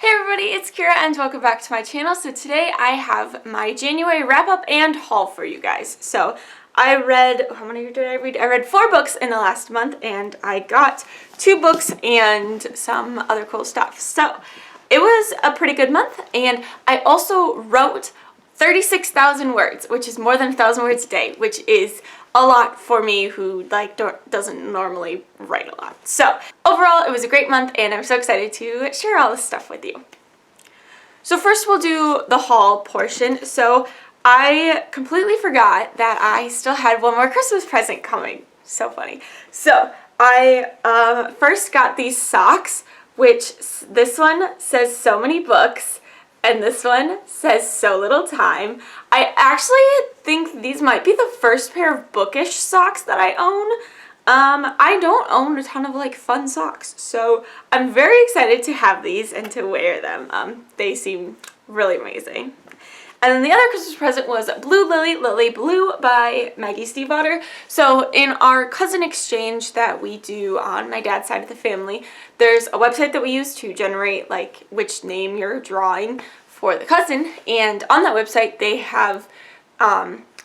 Hey everybody, it's Kira and welcome back to my channel. So today I have my January wrap up and haul for you guys. So I read, how many did I read? I read 4 books in the last month and I got 2 books and some other cool stuff. So it was a pretty good month, and I also wrote 36,000 words, which is more than 1,000 words a day, which is a lot for me who doesn't normally write a lot. So overall, it was a great month and I'm so excited to share all this stuff with you. So first we'll do the haul portion. So I completely forgot that I still had one more Christmas present coming. So funny. So I first got these socks, which this one says so many books and this one says so little time. I actually think these might be the first pair of bookish socks that I own. I don't own a ton of like fun socks, so I'm very excited to have these and to wear them. They seem really amazing. And then the other Christmas present was Blue Lily, Lily Blue by Maggie Stiefvater. So in our cousin exchange that we do on my dad's side of the family, there's a website that we use to generate like which name you're drawing for the cousin. And on that website they have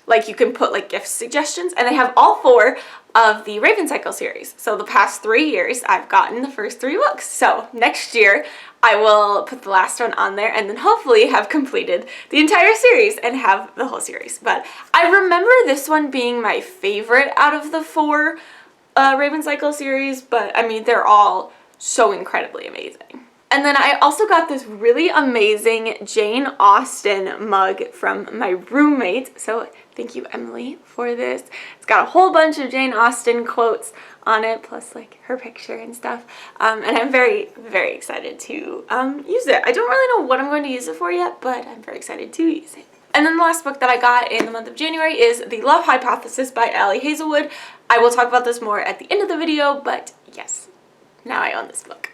like you can put like gift suggestions, and they have all 4 of the Raven Cycle series. So the past 3 years I've gotten the first 3 books. So next year I will put the last one on there and then hopefully have completed the entire series and have the whole series. But I remember this one being my favorite out of the 4 Raven Cycle series, but I mean they're all so incredibly amazing. And then I also got this really amazing Jane Austen mug from my roommate. So thank you, Emily, for this. It's got a whole bunch of Jane Austen quotes on it, plus like her picture and stuff. And I'm very, very excited to use it. I don't really know what I'm going to use it for yet, but I'm very excited to use it. And then the last book that I got in the month of January is The Love Hypothesis by Ali Hazelwood. I will talk about this more at the end of the video, but yes, now I own this book.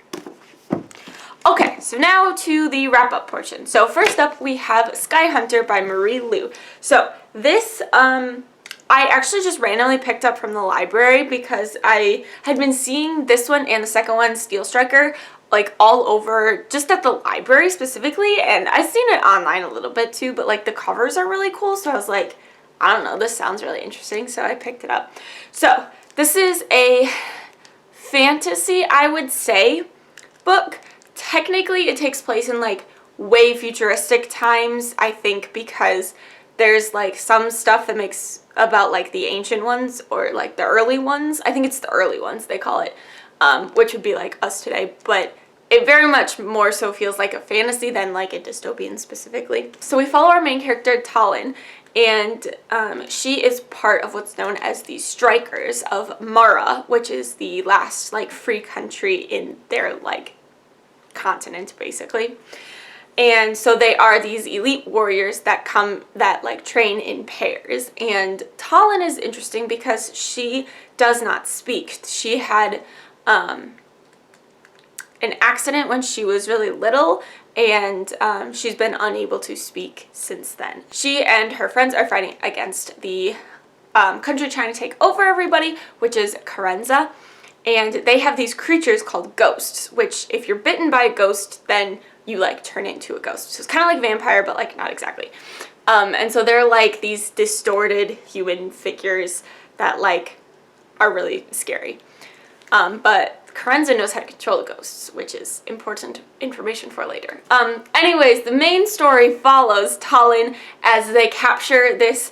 Okay, so now to the wrap-up portion. So first up, we have Sky Hunter by Marie Lu. So this, I actually just randomly picked up from the library because I had been seeing this one and the second one, Steel Striker, like all over, just at the library specifically, and I've seen it online a little bit too, but like the covers are really cool, so I was like, I don't know, this sounds really interesting, so I picked it up. So this is a fantasy, I would say, book. Technically, it takes place in like way futuristic times, I think, because there's like some stuff that makes about like the ancient ones or like the early ones. I think it's the early ones they call it, which would be like us today, but it very much more so feels like a fantasy than like a dystopian specifically. So we follow our main character, Talin, and she is part of what's known as the Strikers of Mara, which is the last like free country in their like continent basically. And so they are these elite warriors that like train in pairs. And Talin is interesting because she does not speak. She had an accident when she was really little, and she's been unable to speak since then. She and her friends are fighting against the country trying to take over everybody, which is Carenza. And they have these creatures called ghosts, which if you're bitten by a ghost, then you like turn into a ghost. So it's kind of like vampire, but like not exactly. And so they're like these distorted human figures that like are really scary. But Carenza knows how to control the ghosts, which is important information for later. Anyways, the main story follows Talin as they capture this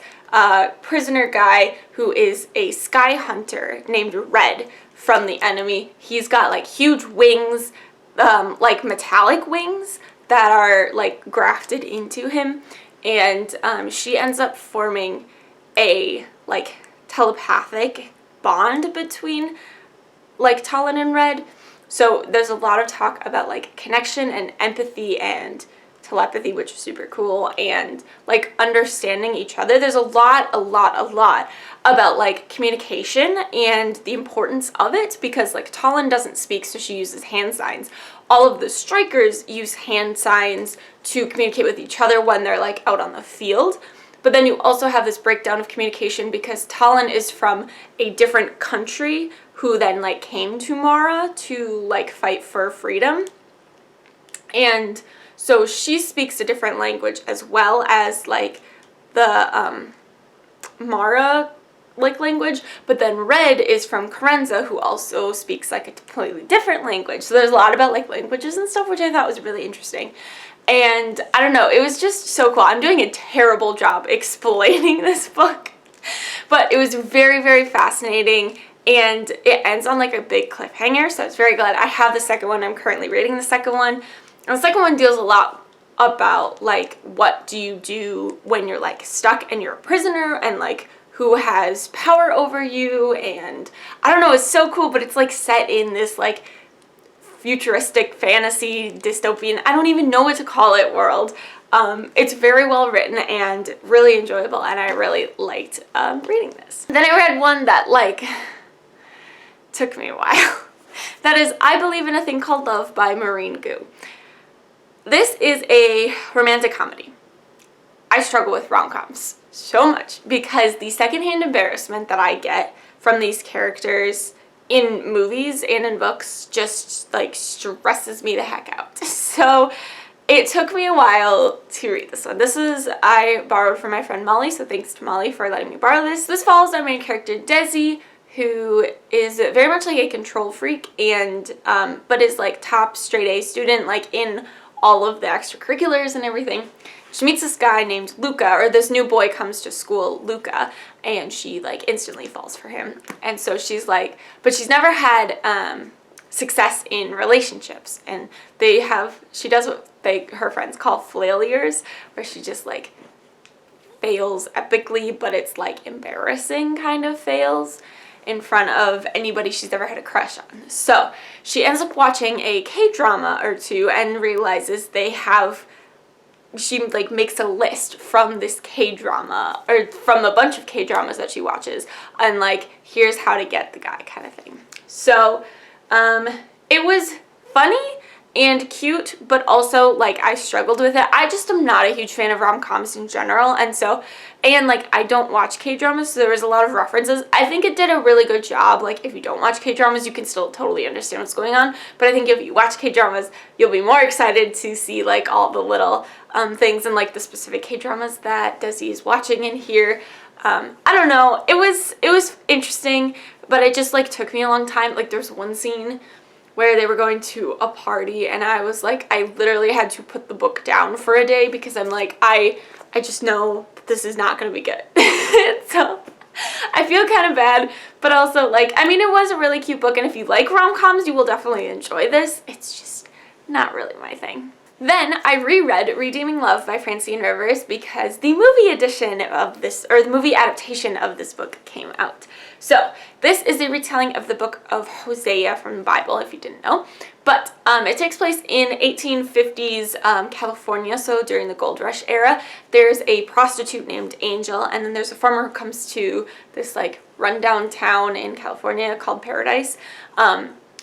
prisoner guy who is a sky hunter named Red from the enemy. He's got like huge wings, like metallic wings that are like grafted into him, and she ends up forming a like telepathic bond between like Talin and Red. So there's a lot of talk about like connection and empathy and telepathy, which is super cool, and like understanding each other. There's a lot about like communication and the importance of it, because like Talin doesn't speak, so she uses hand signs. All of the strikers use hand signs to communicate with each other when they're like out on the field. But then you also have this breakdown of communication because Talin is from a different country who then like came to Mara to like fight for freedom. And so she speaks a different language as well as like the Mara like language, but then Red is from Carenza, who also speaks like a completely different language. So there's a lot about like languages and stuff, which I thought was really interesting. And I don't know, it was just so cool. I'm doing a terrible job explaining this book, but it was very, very fascinating, and it ends on like a big cliffhanger, so I was very glad. I have the second one. I'm currently reading the second one, and the second one deals a lot about like what do you do when you're like stuck and you're a prisoner, and like who has power over you, and I don't know, it's so cool. But it's like set in this like futuristic fantasy dystopian, I don't even know what to call it, world. It's very well written and really enjoyable, and I really liked reading this. Then I read one that like took me a while. That is I Believe in a Thing Called Love by Maureen Goo. This is a romantic comedy. I struggle with rom-coms so much because the secondhand embarrassment that I get from these characters in movies and in books just like stresses me the heck out. So it took me a while to read this one. I borrowed from my friend Molly, so thanks to Molly for letting me borrow this. This follows our main character Desi, who is very much like a control freak, and but is like top straight A student, like in all of the extracurriculars and everything. She meets this guy named Luca, or this new boy comes to school, Luca, and she like instantly falls for him. And so she's like, but she's never had success in relationships, and she does what her friends call flailures, where she just like fails epically, but it's like embarrassing kind of fails in front of anybody she's ever had a crush on. So she ends up watching a K-drama or two and realizes she like makes a list from this K-drama, or from a bunch of K-dramas that she watches, and like here's how to get the guy kind of thing. So it was funny and cute, but also like I struggled with it. I just am not a huge fan of rom-coms in general, and like I don't watch K-dramas, so there was a lot of references. I think it did a really good job. Like if you don't watch K-dramas, you can still totally understand what's going on, but I think if you watch K-dramas, you'll be more excited to see like all the little things and like the specific K-dramas that Desi is watching in here. I don't know, it was interesting, but it just like took me a long time. Like there's one scene where they were going to a party, and I was like, I literally had to put the book down for a day because I'm like, I just know that this is not going to be good. So I feel kind of bad, but also like, I mean, it was a really cute book, and if you like rom-coms, you will definitely enjoy this. It's just not really my thing. Then I reread Redeeming Love by Francine Rivers because the movie edition of this, or the movie adaptation of this book came out. So this is a retelling of the book of Hosea from the Bible, if you didn't know. But it takes place in 1850s California, so during the gold rush era. There's a prostitute named Angel, and then there's a farmer who comes to this like rundown town in California called Paradise.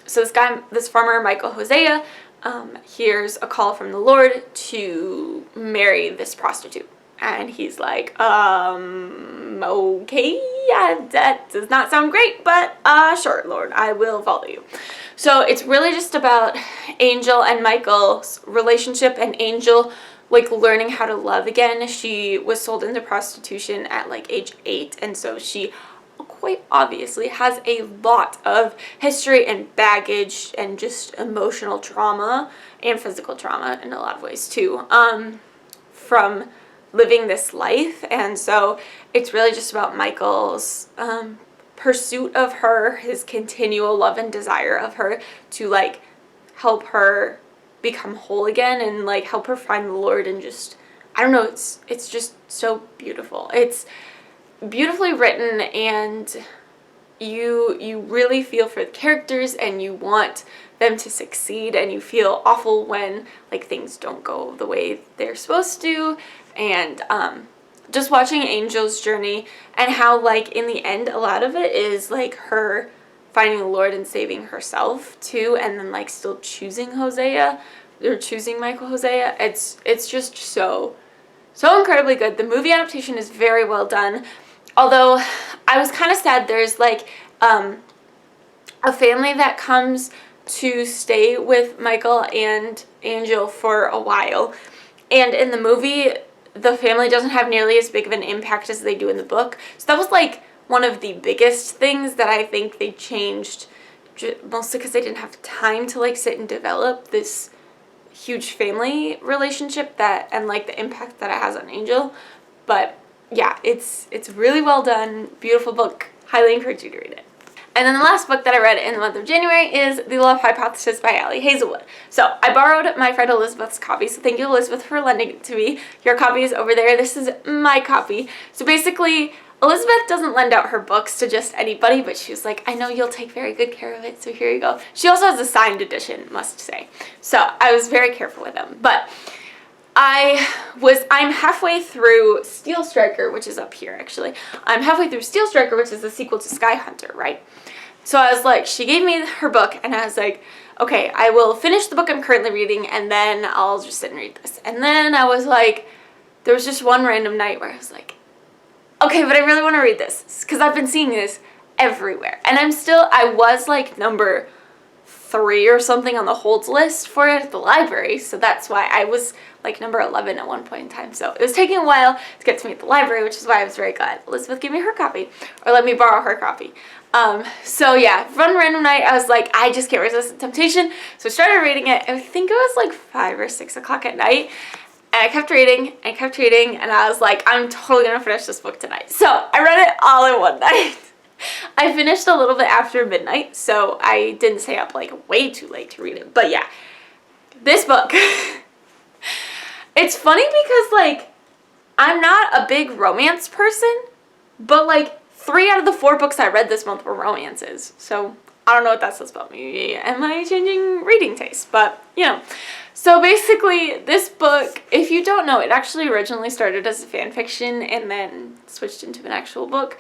So this farmer, Michael Hosea, hears a call from the Lord to marry this prostitute. And he's like, okay, yeah, that does not sound great, but sure, Lord, I will follow you. So it's really just about Angel and Michael's relationship, and Angel like learning how to love again. She was sold into prostitution at like age 8, and so she quite obviously has a lot of history and baggage and just emotional trauma and physical trauma in a lot of ways too, from living this life. And so it's really just about Michael's pursuit of her, his continual love and desire of her to like help her become whole again and like help her find the Lord, and just, I don't know, it's just so beautiful. It's beautifully written, and you really feel for the characters, and you want them to succeed, and you feel awful when like things don't go the way they're supposed to. And just watching Angel's journey, and how like in the end a lot of it is like her finding the Lord and saving herself too, and then like still choosing Michael Hosea. It's just so incredibly good. The movie adaptation is very well done, although I was kind of sad. There's like a family that comes to stay with Michael and Angel for a while. And in the movie, the family doesn't have nearly as big of an impact as they do in the book. So that was like one of the biggest things that I think they changed, mostly because they didn't have time to like sit and develop this huge family relationship that, and like the impact that it has on Angel. But yeah, it's really well done, beautiful book. Highly encourage you to read it. And then the last book that I read in the month of January is The Love Hypothesis by Ali Hazelwood. So I borrowed my friend Elizabeth's copy, so thank you, Elizabeth, for lending it to me. Your copy is over there. This is my copy. So basically, Elizabeth doesn't lend out her books to just anybody, but she was like, I know you'll take very good care of it, so here you go. She also has a signed edition, must say. So I was very careful with them. But I'm halfway through Steel Striker, which is up here, actually. I'm halfway through Steel Striker, which is the sequel to Sky Hunter, right? So I was like, she gave me her book, and I was like, okay, I will finish the book I'm currently reading, and then I'll just sit and read this. And then I was like, there was just one random night where I was like, okay, but I really want to read this, because I've been seeing this everywhere. And I was like number 3 or something on the holds list for it at the library, so that's why I was like number 11 at one point in time. So it was taking a while to get to me at the library, which is why I was very glad Elizabeth gave me her copy, or let me borrow her copy. So yeah, one random night I was like, I just can't resist the temptation, so I started reading it. I think it was like 5 or 6 o'clock at night, and I kept reading, and I was like, I'm totally gonna finish this book tonight. So I read it all in one night. I finished a little bit after midnight, so I didn't stay up like way too late to read it. But yeah, this book, it's funny because like, I'm not a big romance person, but like 3 out of the 4 books I read this month were romances. So I don't know what that says about me and my changing reading taste, but you know. So basically, this book, if you don't know, it actually originally started as a fan fiction and then switched into an actual book.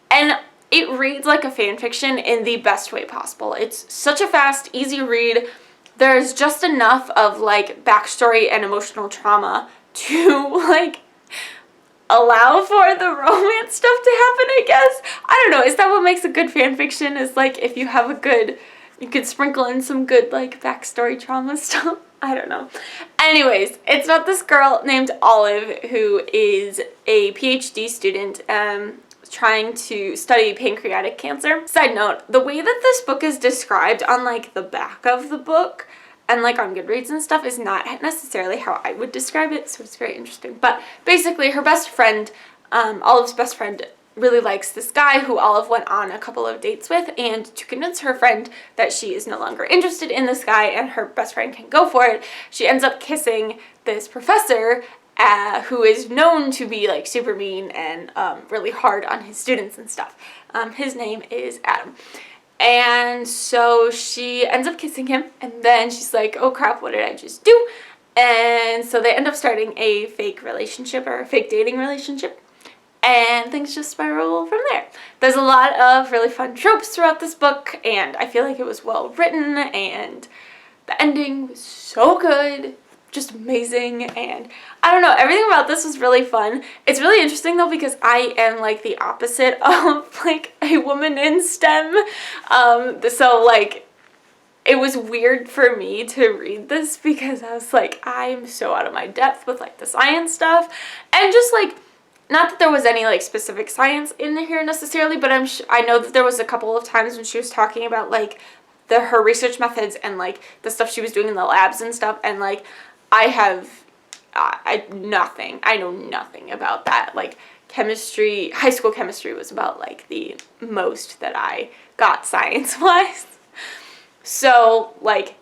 And it reads like a fan fiction in the best way possible. It's such a fast, easy read. There's just enough of like backstory and emotional trauma to like allow for the romance stuff to happen, I guess. I don't know. Is that what makes a good fan fiction? Is like if you have you could sprinkle in some good like backstory trauma stuff. I don't know. Anyways, it's about this girl named Olive who is a PhD student trying to study pancreatic cancer. Side note, the way that this book is described on like the back of the book and like on Goodreads and stuff is not necessarily how I would describe it, so it's very interesting. But basically her best friend, Olive's best friend, really likes this guy who Olive went on a couple of dates with, and to convince her friend that she is no longer interested in this guy and her best friend can go for it, she ends up kissing this professor who is known to be like super mean and really hard on his students and stuff. His name is Adam. And so she ends up kissing him, and then she's like, oh crap, what did I just do? And so they end up starting a fake relationship, or a fake dating relationship, and things just spiral from there. There's a lot of really fun tropes throughout this book, and I feel like it was well written, and the ending was so good, just amazing, and I don't know, everything about this was really fun. It's really interesting though because I am like the opposite of like a woman in STEM, so like it was weird for me to read this because I was like, I'm so out of my depth with like the science stuff, and just like, not that there was any like specific science in here necessarily, but I know that there was a couple of times when she was talking about like her research methods and like the stuff she was doing in the labs and stuff, and like I know nothing about that. Like chemistry, high school chemistry was about like the most that I got science-wise. So like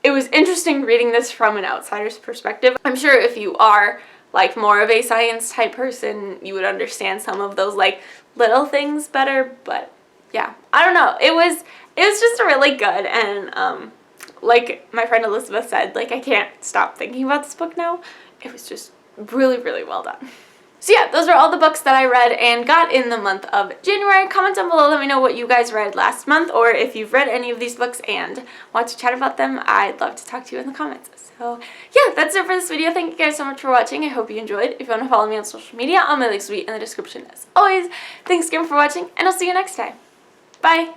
it was interesting reading this from an outsider's perspective. I'm sure if you are like more of a science type person, you would understand some of those like little things better, but yeah, I don't know. It was just really good, and like my friend Elizabeth said, like I can't stop thinking about this book now. It was just really, really well done. So yeah, those are all the books that I read and got in the month of January. Comment down below, let me know what you guys read last month, or if you've read any of these books and want to chat about them. I'd love to talk to you in the comments. So yeah, that's it for this video. Thank you guys so much for watching. I hope you enjoyed. If you want to follow me on social media, all my links will be in the description as always. Thanks again for watching, and I'll see you next time. Bye!